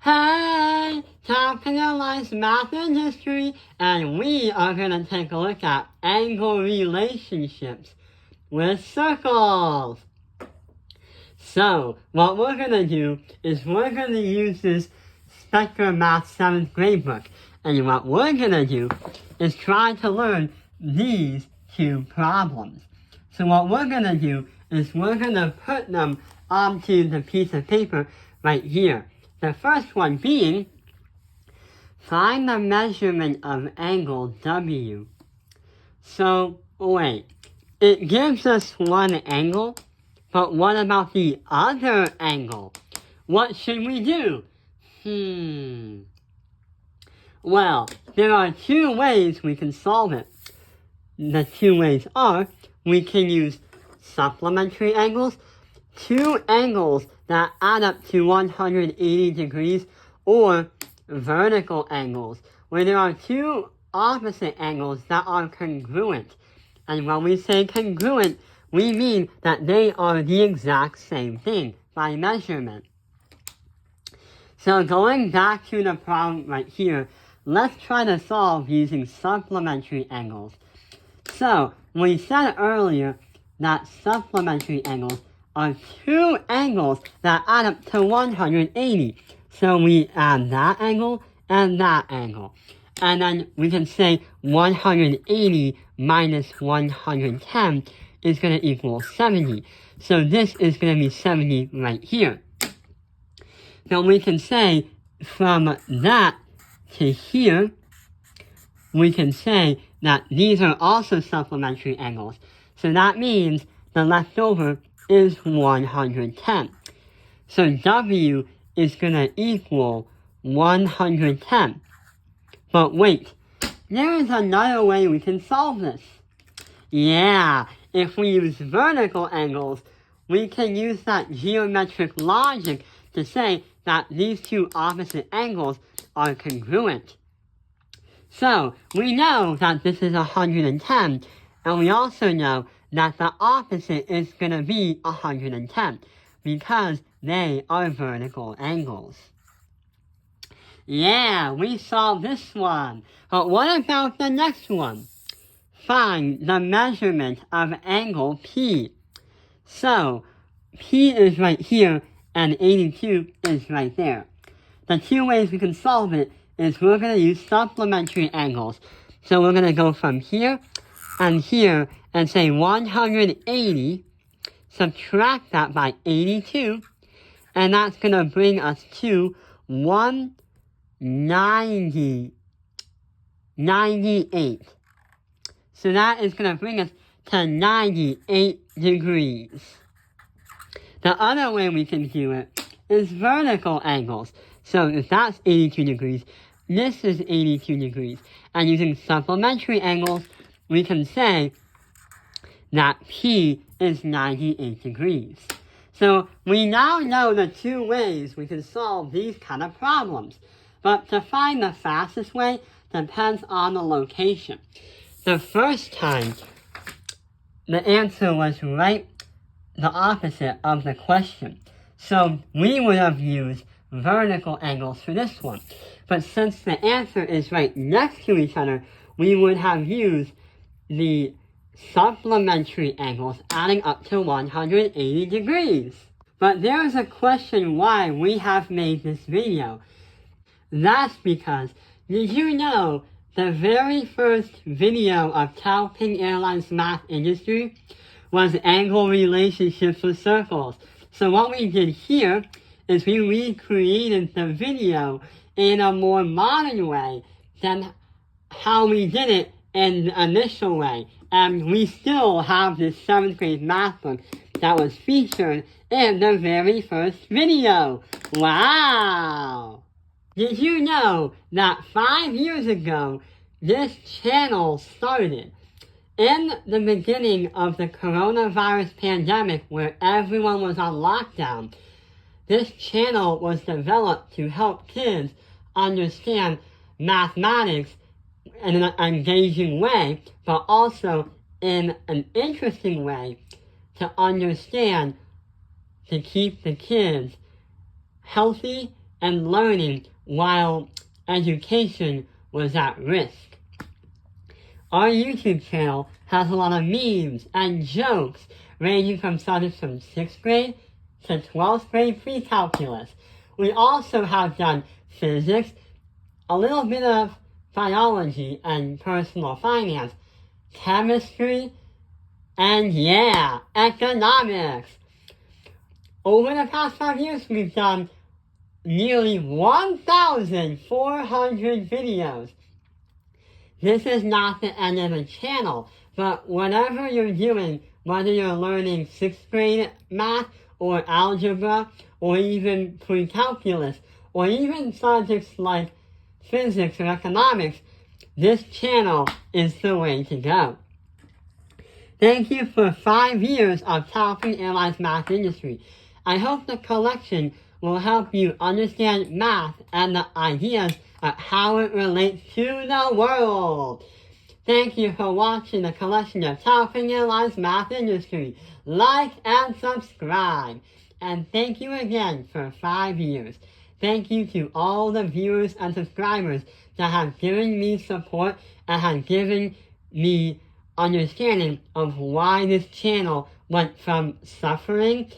Hey, Talking Airlines Math and History, and we are going to take a look at angle relationships with circles. So, what we're going to do is we're going to use this Spectrum Math 7th grade book, and what we're going to do is try to learn these two problems. So what we're going to do is we're going to put them onto the piece of paper right here. The first one being, find the measurement of angle W. So, wait, it gives us one angle, but what about the other angle? What should we do? Well, there are two ways we can solve it. The two ways are, we can use supplementary angles, two angles that add up to 180 degrees, or vertical angles, where there are two opposite angles that are congruent. And when we say congruent, we mean that they are the exact same thing by measurement. So going back to the problem right here, let's try to solve using supplementary angles. So, we said earlier that supplementary angles are two angles that add up to 180. So we add that angle and that angle. And then we can say 180 minus 110 is going to equal 70. So this is going to be 70 right here. So we can say from that to here, we can say that these are also supplementary angles. So that means the leftover is 110. So W is going to equal 110. But wait, there is another way we can solve this. Yeah, if we use vertical angles, we can use that geometric logic to say that these two opposite angles are congruent. So, we know that this is 110, and we also know that the opposite is going to be 110, because they are vertical angles. Yeah, we solved this one. But what about the next one? Find the measurement of angle P. So, P is right here, and 82 is right there. The two ways we can solve it is we're going to use supplementary angles. So we're going to go from here and say 180, subtract that by 82, and that's going to bring us to 98. So that is going to bring us to 98 degrees. The other way we can do it is vertical angles. So if that's 82 degrees, this is 82 degrees. And using supplementary angles, we can say that P is 98 degrees. So we now know the two ways we can solve these kind of problems. But to find the fastest way depends on the location. The first time, the answer was right the opposite of the question. So we would have used vertical angles for this one. But since the answer is right next to each other, we would have used the supplementary angles adding up to 180 degrees. But there is a question why we have made this video. That's because, did you know the very first video of Taoping Airlines Math Industry was angle relationships with circles? So what we did here is we recreated the video in a more modern way than how we did it in the initial way. And we still have this 7th grade math book that was featured in the very first video. Wow! Did you know that 5 years ago, this channel started? In the beginning of the coronavirus pandemic, where everyone was on lockdown, this channel was developed to help kids understand mathematics in an engaging way, but also in an interesting way to understand, to keep the kids healthy and learning while education was at risk. Our YouTube channel has a lot of memes and jokes ranging from subjects from 6th grade to 12th grade pre-calculus. We also have done physics, a little bit of biology and personal finance, chemistry, and yeah, economics. Over the past 5 years, we've done nearly 1,400 videos. This is not the end of the channel, but whatever you're doing, whether you're learning 6th grade math or algebra or even pre-calculus or even subjects like physics or economics, this channel is the way to go. Thank you for 5 years of California Airlines Math Industry. I hope the collection will help you understand math and the ideas of how it relates to the world. Thank you for watching the collection of California Airlines Math Industry. Like and subscribe. And thank you again for 5 years. Thank you to all the viewers and subscribers that have given me support and have given me understanding of why this channel went from suffering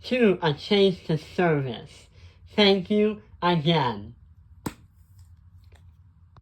to a change to service. Thank you again.